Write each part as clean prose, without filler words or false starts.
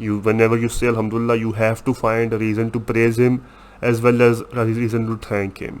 You, whenever you say alhamdulillah, you have to find a reason to praise him as well as a reason to thank him.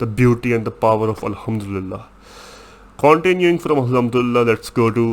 the beauty and the power of alhamdulillah. Continuing from alhamdulillah, let's go to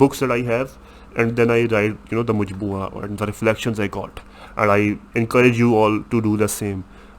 books that I have, and then I write the mujmua and the reflections I got, and I encourage you all to do the same।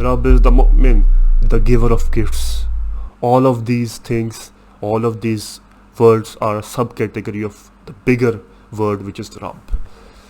Rabb is the mu'min, the giver of gifts. All of these things, all of these words are a subcategory of the bigger word which is Rabb.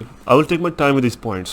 I will take my time with these points.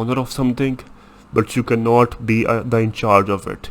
owner of something, but you cannot be the in charge of it.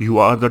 you are the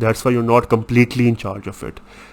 that's why you're not completely in charge of it.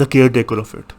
the caretaker of it.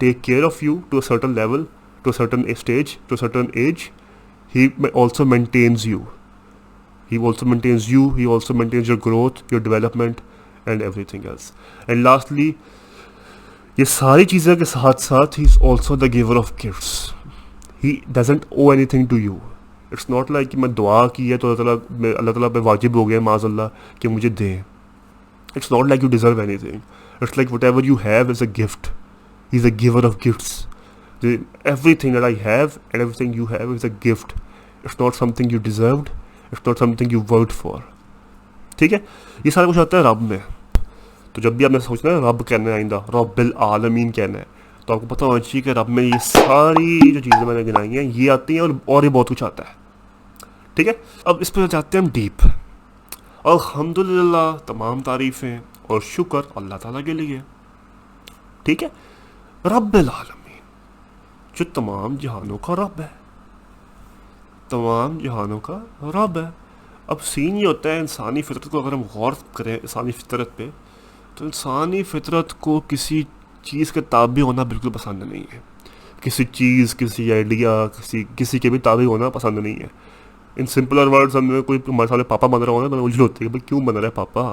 take care of you to a certain level, to a certain stage, to a certain age. He also maintains you. He also maintains you. He also maintains your growth, your development, and everything else. And lastly, یہ ساری چیزیں کے ساتھ ساتھ he is also the giver of gifts. He doesn't owe anything to you. It's not like کہ میں دعا کی ہے تو اللہ تعالیٰ پہ واجب ہو گیا معاذ اللہ کہ مجھے دیں. It's not like you deserve anything. It's like whatever you have is a gift. He's a giver of gifts. Everything that I have and everything you have is a gift. It's not something you deserved. It's not something you worked for. ٹھیک ہے, یہ سارا کچھ ہوتا ہے رب میں. تو جب بھی آپ نے سوچنا ہے رب کہنا ہے آئندہ, رب العالمین کہنا ہے, تو آپ کو پتہ ہونا چاہیے کہ رب میں یہ ساری جو چیزیں میں نے گنائی ہیں یہ آتی ہیں اور یہ بہت کچھ آتا ہے. ٹھیک ہے, اب اس پہ جاتے ہیں ہم ڈیپ. الحمدللہ, تمام تعریفیں اور شکر اللہ تعالیٰ کے لیے. ٹھیک ہے, رب العالمین جو تمام جہانوں کا رب ہے, تمام جہانوں کا رب ہے. اب سین یہ ہوتا ہے انسانی فطرت کو اگر ہم غور کریں انسانی فطرت پہ, تو انسانی فطرت کو کسی چیز کے تابع ہونا بالکل پسند نہیں ہے. کسی چیز, کسی آئیڈیا, کسی کے بھی تابع ہونا پسند نہیں ہے. ان سمپلر ورڈز ہم نے کوئی ہمارے سامنے پاپا بن رہا ہونا تو الجھن ہوتی ہے کہ بھائی کیوں بن رہا ہے پاپا,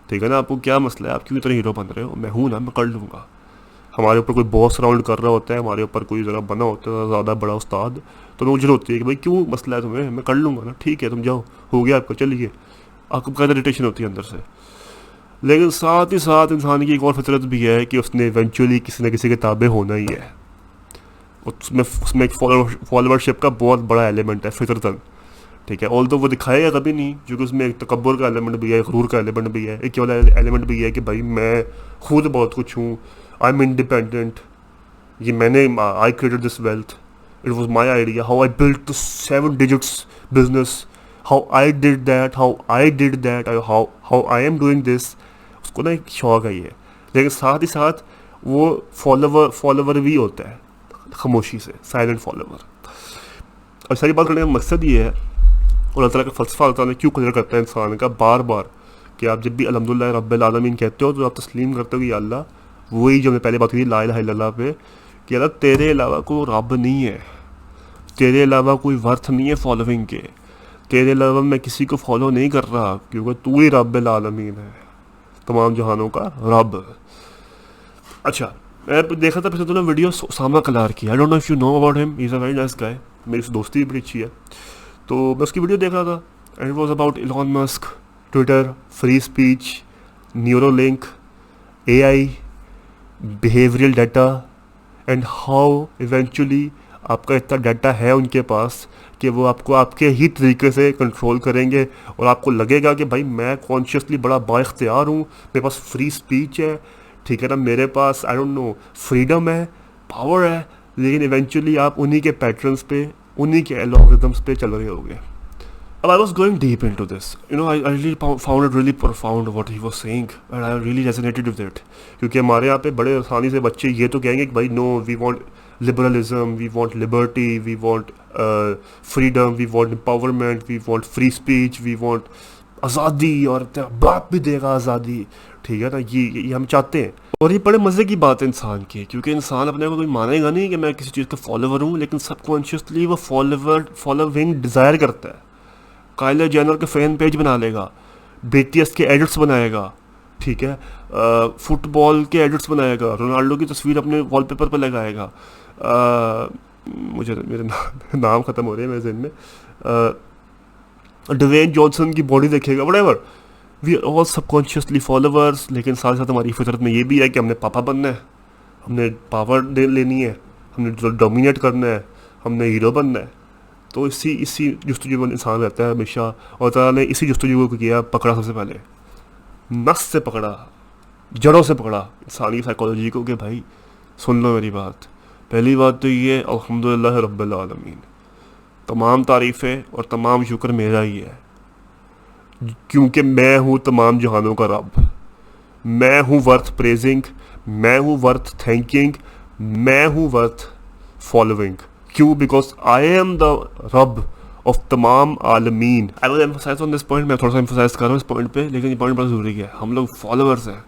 ٹھیک ہے نا, آپ کو کیا مسئلہ ہے, آپ کیوں اتنا ہیرو بن رہے ہو, میں ہوں نا, میں کر لوں گا. ہمارے اوپر کوئی باس راؤنڈ کر رہا ہوتا ہے, ہمارے اوپر کوئی ذرا بنا ہوتا ہے زیادہ بڑا استاد, تو الجھن ہوتی ہے کہ بھائی کیوں مسئلہ ہے تمہیں, میں کر لوں گا نا, ٹھیک ہے تم جاؤ, ہو گیا آپ کا, چلیے. آپ کو بقاعدہ اریٹیشن ہوتی ہے اندر سے. لیکن ساتھ ہی ساتھ انسان کی ایک اور فطرت بھی ہے کہ اس نے ایونچولی کسی نہ کسی کے تابع ہونا ہی ہے. اس میں ایک فالوورشپ کا بہت بڑا ایلیمنٹ ہے فطرتاً. ٹھیک ہے, آل تو وہ دکھائے گا کبھی نہیں, کیونکہ اس میں ایک تکبر کا ایلیمنٹ بھی ہے, غرور کا ایلیمنٹ بھی ہے, ایک والا ایلیمنٹ بھی ہے کہ بھائی میں خود بہت کچھ ہوں, آئی ایم انڈیپینڈنٹ, یہ میں نے, I created this wealth, it was my idea, how I built 7 digits business, how I did that, how I am doing this. اس کو نا ایک شوق ہے یہ, لیکن ساتھ ہی ساتھ وہ فالوور بھی ہوتا ہے خاموشی سے, سائلنٹ فالوور. اور ساری بات کرنے کا مقصد یہ ہے, اور اللہ تعالیٰ کا فلسفہ اللہ تعالیٰ کیوں کنسیڈر کرتا ہے انسان کا بار بار, کہ آپ جب بھی الحمدللہ رب العالمین کہتے ہو تو آپ تسلیم کرتے ہو کہ یا اللہ, وہی جو ہم نے پہلے بات کی لا الہ الا اللہ پہ, کہ اللہ تیرے علاوہ کوئی رب نہیں ہے, تیرے علاوہ کوئی ورتھ نہیں ہے فالوئنگ کے, تیرے علاوہ میں کسی کو فالو نہیں کر رہا, کیونکہ تو ہی رب العالمین ہے, تمام جہانوں کا رب. اچھا, میں دیکھا تھا پچھلے دنوں ویڈیو اسامہ کلار کی, I don't know if you know about him, he is a very nice گائے, میری اس دوستی بھی بڑی اچھی ہے. تو میں اس کی ویڈیو دیکھ رہا تھا, and it was about Elon Musk, Twitter, free speech, neuralink, A I, behavioural data, and how eventually آپ کا اتنا ڈیٹا ہے ان کے پاس کہ وہ آپ کو آپ کے ہی طریقے سے کنٹرول کریں گے, اور آپ کو لگے گا کہ بھائی میں کانشیسلی بڑا با اختیار ہوں, میرے پاس فری اسپیچ ہے, ٹھیک ہے نا, میرے پاس آئی ڈونٹ نو فریڈم ہے, پاور ہے, لیکن ایونچولی آپ انہی کے پیٹرنس پہ, انہی کے الگورتھمس پہ چل رہے ہو گے. اب I was going deep into this, you know, I really found it really profound what he was saying, and I really resonated with it. کیونکہ ہمارے یہاں پہ بڑے آسانی سے بچے یہ تو کہیں گے کہ بھائی no, we want liberalism, we want liberty, we want freedom, we want empowerment, we want free speech, we want آزادی, اور تیرا باپ بھی دے گا آزادی, ٹھیک ہے نا, یہ ہم چاہتے ہیں. اور یہ بڑے مزے کی بات ہے انسان کی, کیونکہ انسان اپنے کو کوئی مانے گا نہیں کہ میں کسی چیز کا فالوور ہوں, لیکن سب کانشیسلی وہ فالوونگ ڈیزائر کرتا ہے. کائلر جینر کے فین پیج بنا لے گا, بی ٹی ایس کے ایڈٹس بنائے گا, ٹھیک ہے, فٹ بال کے ایڈٹس بنائے گا, رونالڈو کی تصویر اپنے وال پیپر پہ لگائے گا, مجھے میرے نام ختم ہو رہے ہیں میرے ذہن میں, ڈوین جانسن کی باڈی دیکھے گا, whatever. We all subconsciously followers, لیکن ساتھ ساتھ ہماری فطرت میں یہ بھی ہے کہ ہم نے پاپا بننا ہے, ہم نے پاور لینی ہے, ہم نے ڈومینیٹ کرنا ہے, ہم نے ہیرو بننا ہے. تو اسی جستجو میں انسان رہتا ہے ہمیشہ, اور تعالیٰ نے اسی جستجو کو کیا, پکڑا سب سے پہلے, نس سے پکڑا, جڑوں سے پکڑا انسانی سائیکالوجی کو, کہ بھائی سن لو میری بات. پہلی بات تو یہ, الحمدللہ رب العالمین, تمام تعریفیں اور تمام شکر میرا ہی ہے, کیونکہ میں ہوں تمام جہانوں کا رب, میں ہوں ورتھ پریزنگ, میں ہوں ورتھ تھینکنگ, میں ہوں ورتھ فالوئنگ. کیوں؟ بیکاز آئی ایم دا رب آف تمام عالمین. آئی will emphasize on this point, میں تھوڑا سا ایمفسائز کر رہا ہوں اس پوائنٹ پہ, لیکن یہ پوائنٹ بڑا ضروری ہے. ہم لوگ فالوورس ہیں,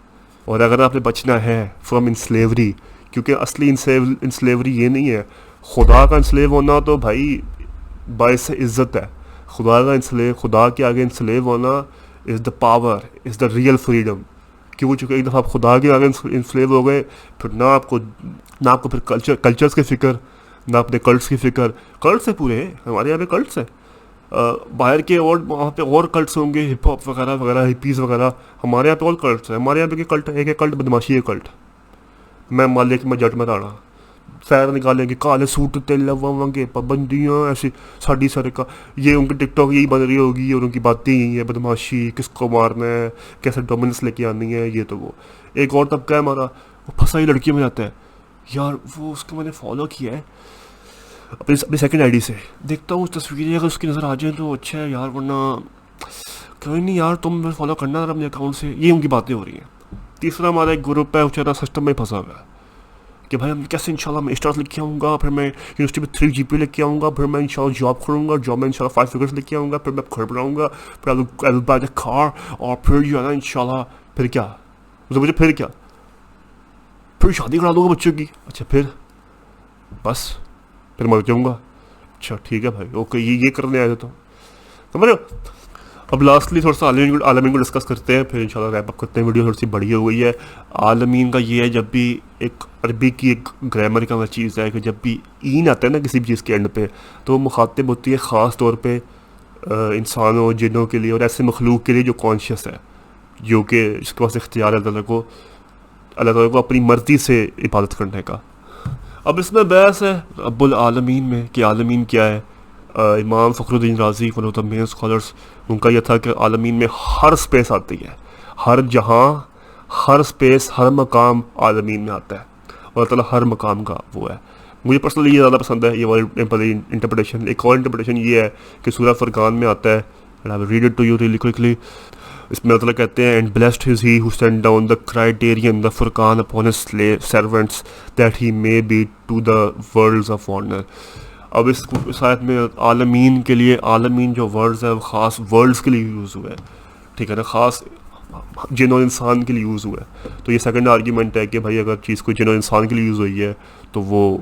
اور اگر آپ نے بچنا ہے فرام ان سلیوری, کیونکہ اصلی انسلیوری یہ نہیں ہے. خدا کا انسلیو ہونا تو بھائی باعث عزت ہے. خدا کے آگے انسلیو ہونا is the power, is the real freedom. کیوں؟ چونکہ ایک دفعہ آپ خدا کے آگے انسلیو ہو گئے, پھر نہ آپ کو پھر کلچرس کی فکر, نہ اپنے کلٹس کی فکر. کلٹس ہے پورے, ہمارے یہاں پہ کلٹس ہے. باہر کے اور وہاں پہ اور کلٹس ہوں گے, ہپ ہاپ وغیرہ وغیرہ, ہپیز وغیرہ. ہمارے یہاں پہ اور کلٹس ہیں. ہمارے یہاں پہ کلٹ ہے, ایک کلٹ بدماشی ہے کلٹ. میں مالک میں جٹ میں راڑا سیر نکالیں گے, کالے سوٹ تے لواں گے, پابندیاں ایسی ساڑی سارے کا. یہ ان کی ٹک ٹاک یہی بن رہی ہوگی, اور ان کی باتیں یہی ہیں, بدماشی, کس کو مارنا ہے, کیسے ڈومیننس لے کے آنی ہے, یہ تو وہ. ایک اور طبقہ ہے ہمارا, وہ پھنسا ہی لڑکیوں میں جاتا ہے. یار وہ اس کو میں نے فالو کیا ہے اپنی سیکنڈ آئی ڈی سے, دیکھتا ہوں اس تصویریں اگر اس کی نظر آ جائیں تو اچھا ہے یار, ورنہ کوئی نہیں یار, تم فالو کرنا اپنے اکاؤنٹ سے. یہ ان کی باتیں ہو رہی ہیں. تیسرا ہمارا ایک گروپ ہے, بیچارہ سسٹم میں پھنسا ہوا ہے کہ بھائی ہم کیسے انشاءاللہ میں اسٹارس لے کے آؤں گا, پھر میں یونیورسٹی میں 3 GPA لے کے آؤں گا, پھر میں انشاءاللہ جاب کروں گا, جاب میں انشاءاللہ 5 figures لے کے آؤں گا, پھر میں گھر بناؤں گا, پھر I will buy the car, اور پھر جو ہے نا انشاءاللہ پھر کیا مجھے پھر کیا, پھر شادی کرا دوں گا بچوں کی. اچھا پھر بس پھر مر جاؤں گا. اچھا ٹھیک ہے بھائی, اوکے, یہ کرنے آئے تو سمجھ. اب لاسٹلی تھوڑا سا عالمین کو ڈسکس کرتے ہیں, پھر انشاءاللہ ریپ اپ کرتے ہیں. ویڈیو تھوڑی سی بڑی ہو گئی ہے. عالمین کا یہ ہے, جب بھی ایک عربی کی ایک گرامر کا چیز ہے کہ جب بھی این آتا ہے نا کسی بھی چیز کے اینڈ پہ, تو وہ مخاطب ہوتی ہے خاص طور پہ انسانوں, جنوں کے لیے, اور ایسے مخلوق کے لیے جو کانشیس ہے, جو کہ جس کے پاس اختیار ہے اللہ تعالیٰ کو اپنی مرضی سے عبادت کرنے کا. اب اس میں بحث ہے رب العالمین میں کہ عالمین کیا ہے. Imam Fakhr al-Din Razi, one of the main scholars, ان کا یہ تھا کہ عالمین میں ہر اسپیس آتی ہے, ہر جہاں, ہر اسپیس, ہر مقام عالمین میں آتا ہے, اور اللہ تعالیٰ ہر مقام کا وہ ہے. مجھے پرسنلی یہ زیادہ پسند ہے یہ والی انٹرپریٹیشن. ایک اور انٹرپریٹیشن یہ ہے کہ سورہ فرقان میں آتا ہے, I will read it to you really quickly. اس میں اللہ تعالیٰ کہتے ہیں, and blessed is he who sent down the criterion, the Furqan upon his slave servants, that he may be to the worlds of honor. اب اس آیت میں عالمین کے لیے, عالمین جو ورڈز ہے وہ خاص ورلڈس کے لیے یوز ہوا ہے, ٹھیک ہے نا, خاص جن اور انسان کے لیے یوز ہوا ہے. تو یہ سیکنڈ آرگیومنٹ ہے کہ بھائی اگر چیز کوئی جن اور انسان کے لیے یوز ہوئی ہے تو وہ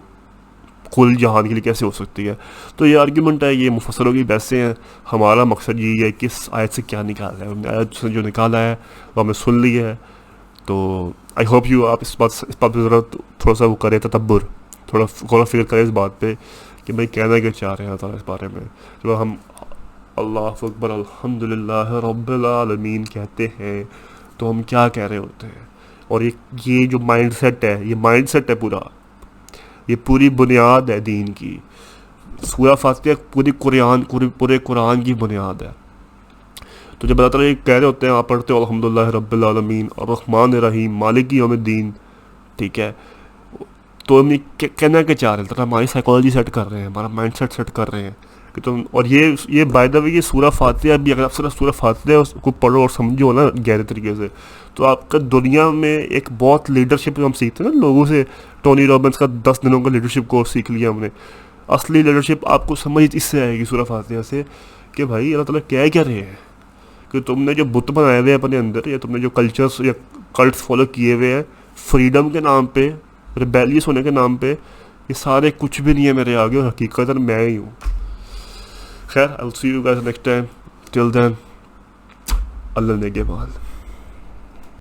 کل جہان کے لیے کیسے ہو سکتی ہے. تو یہ آرگیومنٹ ہے, یہ مفسروں کی بحثیں ہیں. ہمارا مقصد یہی ہے کہ اس آیت سے کیا نکالا ہے. ہم نے آیت سے جو نکالا ہے وہ ہم نے سن لی ہے. تو آئی ہوپ یو آپ اس بات پہ ضرورت تھوڑا سا وہ کریں, تدبر, تھوڑا غور و فکر کریں اس بات پہ کہ بھائی کہنا کیا چاہ رہے ہیں تعالیٰ اس بارے میں. جب ہم اللہ اکبر الحمدللہ رب العالمین کہتے ہیں تو ہم کیا کہہ رہے ہوتے ہیں. اور یہ جو مائنڈ سیٹ ہے, یہ مائنڈ سیٹ ہے پورا, یہ پوری بنیاد ہے دین کی. سورہ فاتحہ پورے قرآن کی بنیاد ہے. تو جب اللہ تعالیٰ یہ کہہ رہے ہوتے ہیں, آپ پڑھتے ہو الحمدللہ رب العالمین الرحمن الرحیم مالک یوم الدین, ٹھیک ہے, تو ہم یہ کہنا کہ چاہ رہے ہیں, ہماری سائیکالوجی سیٹ کر رہے ہیں, ہمارا مائنڈ سیٹ کر رہے ہیں کہ تم. اور یہ بائی دا وے یہ سورہ فاتحہ بھی, اگر آپ صرف سورہ فاتحہ کو پڑھو اور سمجھو نا گہرے طریقے سے, تو آپ کا دنیا میں ایک بہت لیڈرشپ ہم سیکھتے ہیں نا لوگوں سے. ٹونی رابنس کا 10 دنوں کا لیڈرشپ کورس سیکھ لیا ہم نے. اصلی لیڈرشپ آپ کو سمجھ اس سے آئے گی سورہ فاتحہ سے کہ بھائی اللہ تعالیٰ کیا رہے ہیں, کہ تم نے جو بت بنائے ہوئے ہیں اپنے اندر, یا تم نے جو کلچرس یا کلٹس فالو کیے ہوئے ہیں فریڈم کے نام پہ, ریبیلیس ہونے کے نام پہ, یہ سارے کچھ بھی نہیں ہے میرے آگے, اور حقیقت میں ہی ہوں. خیر, I'll see you guys next time. Till then, اللہ نے کے بال.